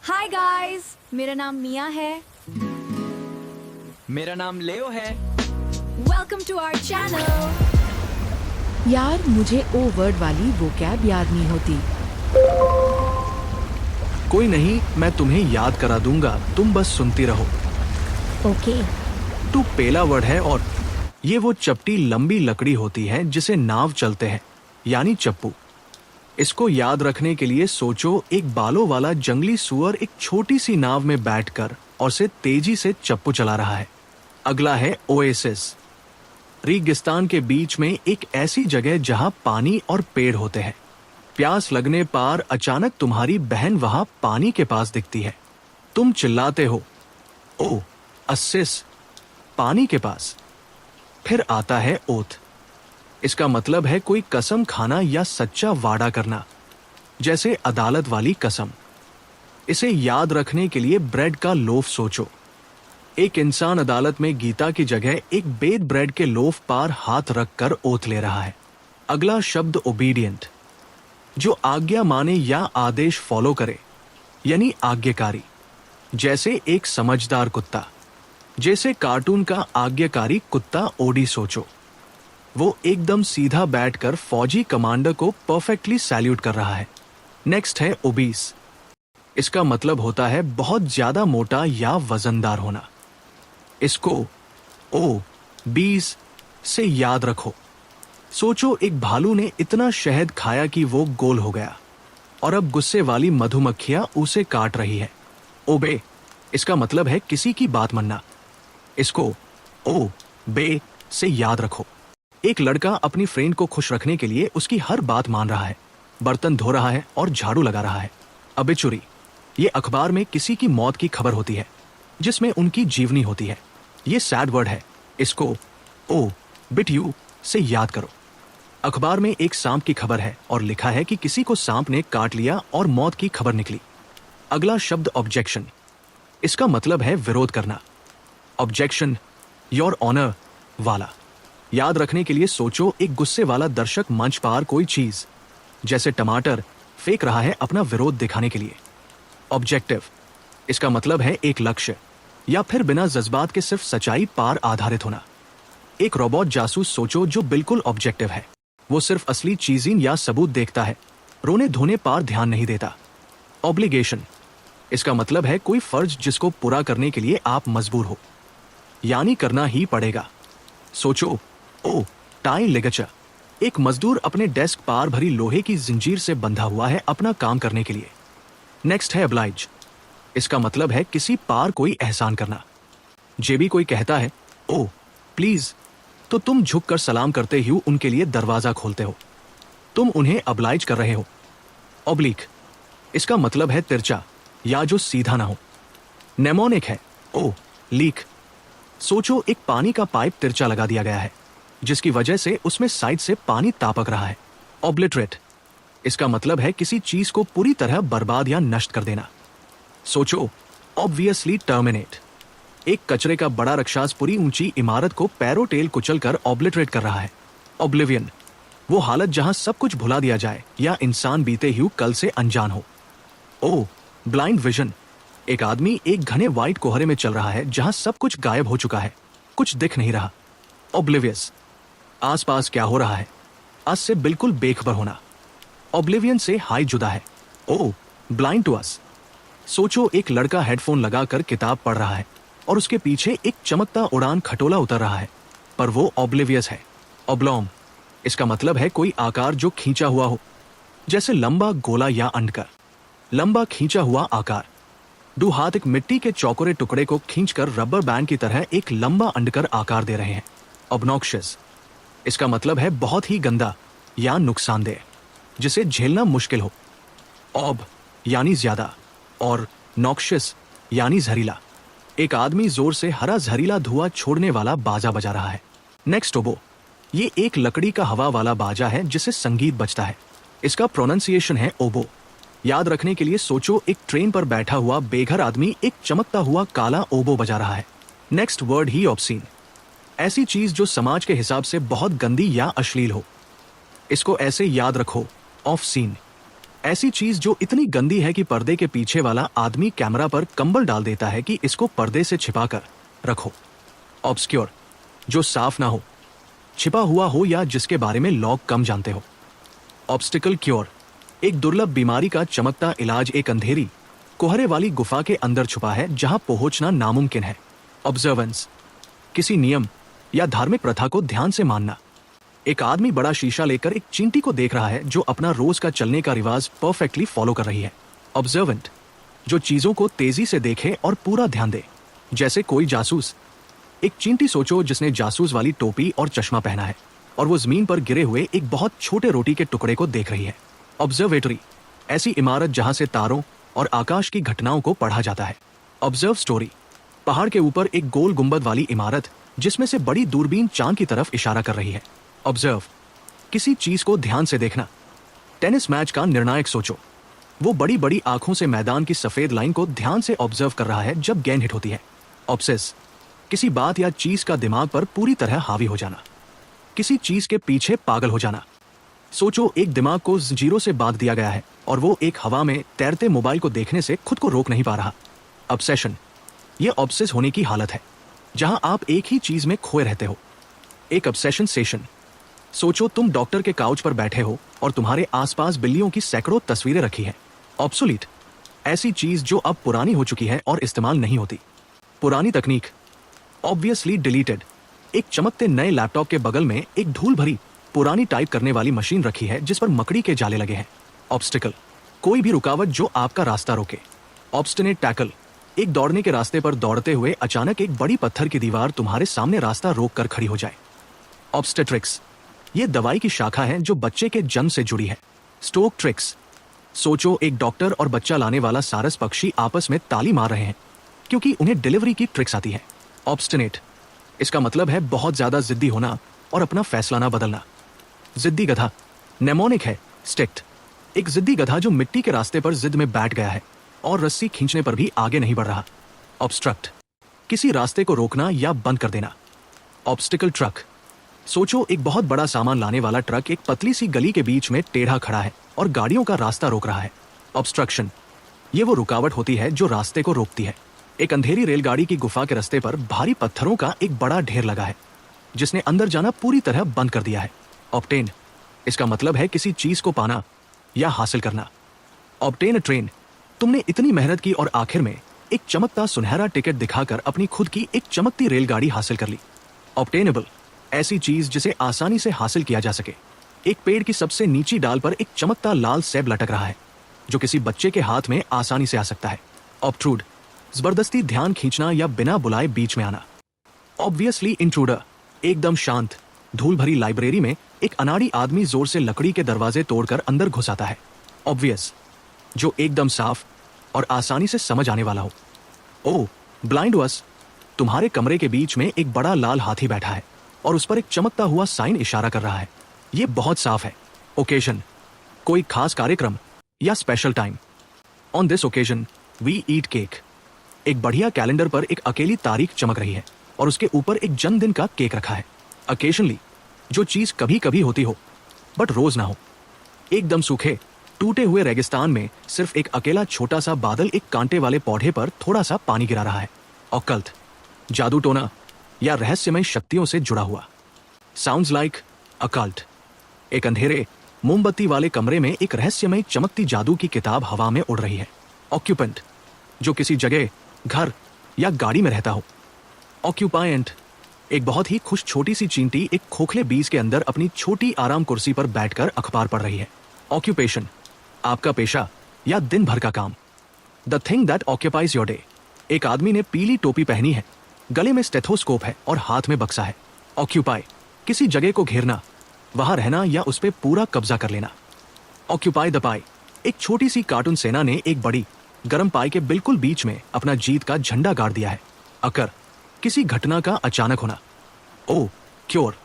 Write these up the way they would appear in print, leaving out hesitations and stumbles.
Hi guys, मेरा नाम मिया है। मेरा नाम लेओ है। Welcome to our channel. यार मुझे ओ वर्ड वाली वो कैब याद नहीं होती। कोई नहीं, मैं तुम्हें याद करा दूंगा, तुम बस सुनती रहो। ओके। टू पहला वर्ड है और ये वो चपटी लंबी लकड़ी होती है जिसे नाव चलते हैं, यानी चप्पू। इसको याद रखने के लिए सोचो, एक बालों वाला जंगली सुअर एक छोटी सी नाव में बैठकर और से तेजी से चप्पू चला रहा है। अगला है ओएसिस। रेगिस्तान के बीच में एक ऐसी जगह जहां पानी और पेड़ होते हैं। प्यास लगने पर अचानक तुम्हारी बहन वहां पानी के पास दिखती है। तुम चिल्लाते हो, ओ अस्सिस, पानी के पास। फिर आता है ओथ। इसका मतलब है कोई कसम खाना या सच्चा वादा करना, जैसे अदालत वाली कसम। इसे याद रखने के लिए ब्रेड का लोफ सोचो। एक इंसान अदालत में गीता की जगह एक बेद ब्रेड के लोफ पर हाथ रखकर ओथ ले रहा है। अगला शब्द ओबीडियंट, जो आज्ञा माने या आदेश फॉलो करे, यानी आज्ञाकारी। जैसे एक समझदार कुत्ता। जैसे कार्टून का आज्ञाकारी कुत्ता ओडी सोचो। वो एकदम सीधा बैठकर फौजी कमांडर को परफेक्टली सैल्यूट कर रहा है। नेक्स्ट है ओबीस। इसका मतलब होता है बहुत ज्यादा मोटा या वजनदार होना। इसको ओ बीस से याद रखो। सोचो, एक भालू ने इतना शहद खाया कि वो गोल हो गया और अब गुस्से वाली मधुमक्खियां उसे काट रही है। ओबे, इसका मतलब है किसी की बात मानना। इसको ओ बे से याद रखो। एक लड़का अपनी फ्रेंड को खुश रखने के लिए उसकी हर बात मान रहा है, बर्तन धो रहा है और झाड़ू लगा रहा है। अबिचुरी, ये अखबार में किसी की मौत की खबर होती है जिसमें उनकी जीवनी होती है। ये सैड वर्ड है। इसको ओ बिट यू से याद करो। अखबार में एक सांप की खबर है और लिखा है कि किसी को सांप ने काट लिया और मौत की खबर निकली। अगला शब्द ऑब्जेक्शन। इसका मतलब है विरोध करना। ऑब्जेक्शन, योर ऑनर वाला। याद रखने के लिए सोचो, एक गुस्से वाला दर्शक मंच पर कोई चीज जैसे टमाटर फेंक रहा है अपना विरोध दिखाने के लिए। ऑब्जेक्टिव, इसका मतलब है एक लक्ष्य या फिर बिना जज्बात के सिर्फ सच्चाई पर आधारित होना। एक रोबोट जासूस सोचो जो बिल्कुल ऑब्जेक्टिव है। वो सिर्फ असली चीजें या सबूत देखता है, रोने धोने पर ध्यान नहीं देता। ऑब्लिगेशन, इसका मतलब है कोई फर्ज जिसको पूरा करने के लिए आप मजबूर हो, यानी करना ही पड़ेगा। सोचो, ओ टाई लिगेचर। एक मजदूर अपने डेस्क पार भरी लोहे की जंजीर से बंधा हुआ है अपना काम करने के लिए। नेक्स्ट है अब्लाइज। इसका मतलब है किसी पार कोई एहसान करना। जेबी कोई कहता है ओ प्लीज, तो तुम झुककर सलाम करते ही उनके लिए दरवाजा खोलते हो। तुम उन्हें अब्लाइज कर रहे हो। ऑब्लिक, इसका मतलब है तिरछा या जो सीधा ना हो। नेमोनिक है ओ लीक। सोचो, एक पानी का पाइप तिरछा लगा दिया गया है जिसकी वजह से उसमें साइड से पानी तापक रहा है। ऑब्लिटरेट, इसका मतलब है किसी चीज को पूरी तरह बर्बाद या नष्ट कर देना। सोचो, ऑब्वियसली टर्मिनेट। एक कचरे का बड़ा राक्षस पूरी ऊंची इमारत को पैरों टेल कुचल कर ऑब्लिटरेट कर रहा है। ऑब्लिवियन, वो हालत जहां सब कुछ भुला दिया जाए या इंसान बीते हुए कल से अनजान हो। ओ ब्लाइंड विजन। एक आदमी एक घने व्हाइट कोहरे में चल रहा है जहां सब कुछ गायब हो चुका है, कुछ दिख नहीं रहा। ऑब्लिवियस, आसपास क्या हो रहा है आज से बिल्कुल बेखबर होना। ऑब्लिवियन से हाई जुदा है। ओ ब्लाइंड टू अस। सोचो, एक लड़का हेडफोन लगाकर किताब पढ़ रहा है और उसके पीछे एक चमकता उड़ान खटोला उतर रहा है, पर वो ऑब्लिवियस है। ऑब्लॉन्ग, इसका मतलब है कोई आकार जो खींचा हुआ हो, जैसे लंबा गोला या अंडकर। लंबा खींचा हुआ आकार। दो हाथ एक मिट्टी के चौकोरे टुकड़े को खींचकर रबर बैंड की तरह एक लंबा अंडकर आकार दे रहे हैं। ऑब्नॉक्शियस, इसका मतलब है बहुत ही गंदा या नुकसानदेह, जिसे झेलना मुश्किल हो। ऑब यानी ज्यादा और नॉक्शियस यानी जहरीला। एक आदमी जोर से हरा जहरीला धुआं छोड़ने वाला बाजा बजा रहा है। नेक्स्ट ओबो, ये एक लकड़ी का हवा वाला बाजा है जिसे संगीत बजता है। इसका प्रोनाउंसिएशन है ओबो। याद रखने के लिए सोचो, एक ट्रेन पर बैठा हुआ बेघर आदमी एक चमकता हुआ काला ओबो बजा रहा है। नेक्स्ट वर्ड ही ऑब्सीन। ऐसी चीज जो समाज के हिसाब से बहुत गंदी या अश्लील हो। इसको ऐसे याद रखो, ऑफ सीन। ऐसी चीज जो इतनी गंदी है कि पर्दे के पीछे वाला आदमी कैमरा पर कंबल डाल देता है कि इसको पर्दे से छिपा कर रखो। ऑब्सक्योर, जो साफ ना हो, छिपा हुआ हो या जिसके बारे में लोग कम जानते हो। ऑब्स्टिकल क्योर, एक दुर्लभ बीमारी का चमकता इलाज एक अंधेरी कोहरे वाली गुफा के अंदर छुपा है जहां पहुंचना नामुमकिन है। ऑब्जर्वेंस, किसी नियम या धार्मिक प्रथा को ध्यान से मानना। एक आदमी बड़ा शीशा लेकर एक चींटी को देख रहा है जो अपना रोज का चलने का रिवाज परफेक्टली फॉलो कर रही है। ऑब्जर्वेंट, जो चीजों को तेजी से देखे और पूरा ध्यान दे, जैसे कोई जासूस। एक चींटी सोचो जिसने जासूस वाली टोपी और चश्मा पहना है और वो जमीन पर गिरे हुए एक बहुत छोटे रोटी के टुकड़े को देख रही है। ऑब्जर्वेटरी, ऐसी इमारत जहां से तारों और आकाश की घटनाओं को पढ़ा जाता है। ऑब्जर्व स्टोरी, पहाड़ के ऊपर एक गोल गुंबद वाली इमारत जिसमें से बड़ी दूरबीन चांद की तरफ इशारा कर रही है। ऑब्जर्व, किसी चीज को ध्यान से देखना। टेनिस मैच का निर्णायक सोचो, वो बड़ी बड़ी आंखों से मैदान की सफेद लाइन को ध्यान से ऑब्जर्व कर रहा है जब गेंद हिट होती है। ऑब्सेस, किसी बात या चीज का दिमाग पर पूरी तरह हावी हो जाना, किसी चीज के पीछे पागल हो जाना। सोचो एक दिमाग को जीरो से बांध दिया गया है और वो एक हवा में तैरते मोबाइल को देखने से खुद को रोक नहीं पा रहा। ऑब्सेशन, ये ऑब्सेस होने की हालत है जहां आप एक ही चीज में खोए रहते हो। एक ऑब्सेशन सेशन, सोचो तुम डॉक्टर के काउच पर बैठे हो और तुम्हारे आसपास बिल्लियों की सैकड़ों तस्वीरें रखी हैं। ऑब्सोलीट, ऐसी चीज जो अब पुरानी हो चुकी है और इस्तेमाल नहीं होती। पुरानी तकनीक, ऑब्वियसली डिलीटेड, एक चमकते नए लैपटॉप के बगल में एक धूल भरी पुरानी टाइप करने वाली मशीन रखी है जिस पर मकड़ी के जाले लगे हैं। ऑब्स्टिकल, कोई भी रुकावट जो आपका रास्ता रोके। ऑब्स्टिनेट टैकल, एक दौड़ने के रास्ते पर दौड़ते हुए अचानक एक बड़ी पत्थर की दीवार तुम्हारे सामने रास्ता रोक कर खड़ी हो जाए। ऑब्स्टेट्रिक्स, ये दवाई की शाखा है जो बच्चे के जन्म से जुड़ी है। स्टोक ट्रिक्स, सोचो एक डॉक्टर और बच्चा लाने वाला सारस पक्षी आपस में ताली मार रहे हैं क्योंकि उन्हें डिलीवरी की ट्रिक्स आती है। ऑब्स्टिनेट, इसका मतलब है बहुत ज्यादा जिद्दी होना और अपना फैसला ना बदलना। जिद्दी गधा, नेमोनिक है स्टिक्ट, एक जिद्दी गधा जो मिट्टी के रास्ते पर जिद में बैठ गया है और रस्सी खींचने पर भी आगे नहीं बढ़ रहा। ऑब्स्ट्रक्ट, किसी रास्ते को रोकना या बंद कर देना। ऑब्स्टिकल ट्रक, सोचो एक बहुत बड़ा सामान लाने वाला ट्रक एक पतली सी गली के बीच में टेढ़ा खड़ा है और गाड़ियों का रास्ता रोक रहा है। ऑब्स्ट्रक्शन, ये वो रुकावट होती है जो रास्ते को रोकती है। एक अंधेरी रेलगाड़ी की गुफा के रास्ते पर भारी पत्थरों का एक बड़ा ढेर लगा है जिसने अंदर जाना पूरी तरह बंद कर दिया है। ऑब्टेन, इसका मतलब है किसी चीज को पाना या हासिल करना। ऑब्टेन अ ट्रेन, तुमने इतनी मेहनत की और आखिर में एक चमकता सुनहरा टिकट दिखाकर अपनी खुद की एक चमकती रेलगाड़ी हासिल कर ली। ऑब्टेनेबल, ऐसी चीज जिसे आसानी से हासिल किया जा सके। एक पेड़ की सबसे नीची डाल पर एक चमकता लाल सेब लटक रहा है जो किसी बच्चे के हाथ में आसानी से आ सकता है। ऑब्ट्रूड, जबरदस्ती ध्यान खींचना या बिना बुलाए बीच में आना। ऑब्वियसली इंट्रूडर, एकदम शांत धूल भरी लाइब्रेरी में एक अनाड़ी आदमी जोर से लकड़ी के दरवाजे तोड़कर अंदर घुस आता है। ऑब्वियस, जो एकदम साफ और आसानी से समझ आने वाला हो। ओह, ब्लाइंड वस, तुम्हारे कमरे के बीच में एक बड़ा लाल हाथी बैठा है और उस पर एक चमकता हुआ साइन इशारा कर रहा है। ये बहुत साफ है। ओकेजन, कोई खास कार्यक्रम या special time. On this occasion we eat cake, एक बढ़िया कैलेंडर पर एक अकेली तारीख चमक रही है और उसके ऊपर एक जन्मदिन का केक रखा है। अकेशनली, जो चीज कभी कभी होती हो बट रोज ना हो। एकदम सूखे टूटे हुए रेगिस्तान में सिर्फ एक अकेला छोटा सा बादल एक कांटे वाले पौधे पर थोड़ा सा पानी गिरा रहा है। ऑकल्ट, जादू टोना या रहस्यमय शक्तियों से जुड़ा हुआ। साउंड्स लाइक अकल्ट, एक अंधेरे मोमबत्ती वाले कमरे में एक रहस्यमय चमकती जादू की किताब हवा में उड़ रही है। ऑक्यूपेंट, जो किसी जगह, घर या गाड़ी में रहता हो। ऑक्यूपायंट, एक बहुत ही खुश छोटी सी चींटी एक खोखले बीज के अंदर अपनी छोटी आराम कुर्सी पर बैठकर अखबार पढ़ रही है। ऑक्यूपेशन, आपका पेशा या दिन भर का काम। The thing that occupies your day, एक आदमी ने पीली टोपी पहनी है, गले में स्टेथोस्कोप है और हाथ में बक्सा है। ऑक्यूपाई, किसी जगह को घेरना, वहां रहना या उस पर पूरा कब्जा कर लेना। ऑक्यूपाई द पाई, एक छोटी सी कार्टून सेना ने एक बड़ी गर्म पाई के बिल्कुल बीच में अपना जीत का झंडा गाड़ दिया है। अकर, किसी घटना का अचानक होना। ओ क्योर,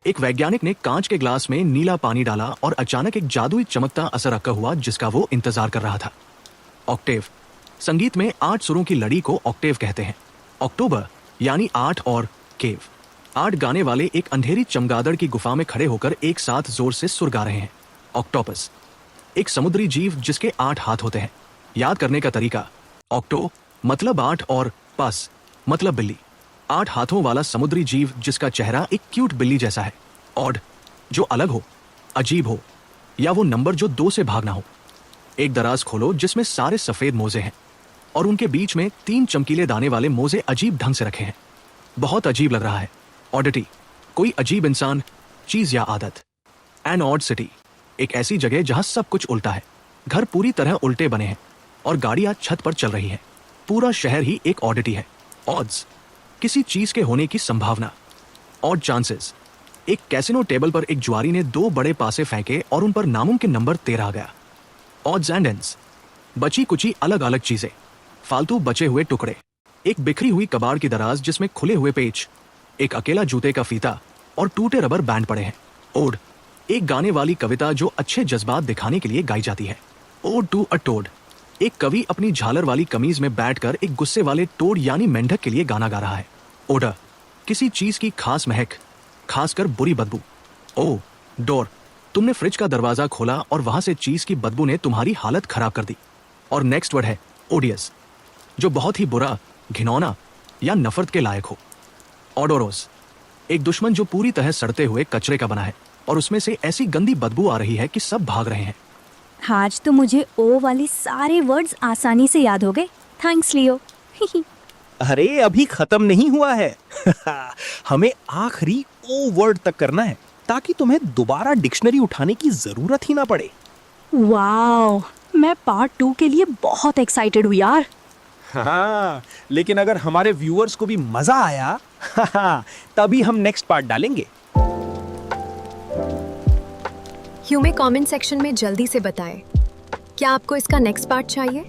एक वैज्ञानिक ने कांच के ग्लास में नीला पानी डाला और अचानक एक जादुई चमकता असर अक्का हुआ जिसका वो इंतजार कर रहा था। ऑक्टेव, संगीत में 8 सुरों की लड़ी को ऑक्टेव कहते हैं। अक्टूबर यानी 8 और केव, 8 गाने वाले एक अंधेरी चमगादड़ की गुफा में खड़े होकर एक साथ जोर से सुर गा रहे हैं। ऑक्टोपस, एक समुद्री जीव जिसके 8 हाथ होते हैं। याद करने का तरीका, ऑक्टो मतलब 8 और पस मतलब बिल्ली। 8 हाथों वाला समुद्री जीव जिसका चेहरा एक क्यूट बिल्ली जैसा है। ऑड जो अलग हो, अजीब हो, या वो नंबर जो 2 से भागना हो। एक दराज खोलो जिसमें सारे सफेद मोजे हैं और उनके बीच में 3 चमकीले दाने वाले मोजे अजीब ढंग से रखे हैं। बहुत अजीब लग रहा है। ऑडिटी कोई अजीब इंसान, चीज या आदत। एन ऑड सिटी एक ऐसी जगह जहां सब कुछ उल्टा है। घर पूरी तरह उल्टे बने हैं और गाड़ियां छत पर चल रही हैं। पूरा शहर ही एक ऑडिटी है। ऑड्स किसी चीज के होने की संभावना। ऑड चांसेस एक कैसिनो टेबल पर एक जुआरी ने 2 बड़े पासे फेंके और उन पर नामुमकिन नंबर 13 आ गया। ऑड्स एंड एंड्स बची कुची अलग अलग चीजें, फालतू बचे हुए टुकड़े, एक बिखरी हुई कबाड़ की दराज जिसमें खुले हुए पेच, एक अकेला जूते का फीता और टूटे रबर बैंड पड़े हैं। ओड एक गाने वाली कविता जो अच्छे जज्बात दिखाने के लिए गाई जाती है। ओड टू अ टोड एक कवि अपनी झालर वाली कमीज में बैठकर एक गुस्से वाले टोड यानी मेंढक के लिए गाना गा रहा है। ओडर किसी चीज की खास महक, खासकर बुरी बदबू। ओ डोर तुमने फ्रिज का दरवाजा खोला और वहां से चीज की बदबू ने तुम्हारी हालत खराब कर दी। और नेक्स्ट वर्ड है ओडियस जो बहुत ही बुरा, घिनौना या नफरत के लायक हो। ऑडोरोस एक दुश्मन जो पूरी तरह सड़ते हुए कचरे का बना है और उसमें से ऐसी गंदी बदबू आ रही है कि सब भाग रहे हैं। आज तो मुझे ओ वाले सारे वर्ड्स आसानी से याद हो गए। थैंक्स लियो। अरे अभी खत्म नहीं हुआ है। हमें आखिरी ओ वर्ड तक करना है ताकि तुम्हें दोबारा डिक्शनरी उठाने की जरूरत ही ना पड़े। वाओ, मैं पार्ट 2 के लिए बहुत एक्साइटेड हूँ यार। हाँ, लेकिन अगर हमारे व्यूअर्स को भी मजा आया तभी हम नेक्स्ट पार्ट डालेंगे। ह्यूमे कमेंट सेक्शन में जल्दी से बताएं, क्या आपको इसका नेक्स्ट पार्ट चाहिए?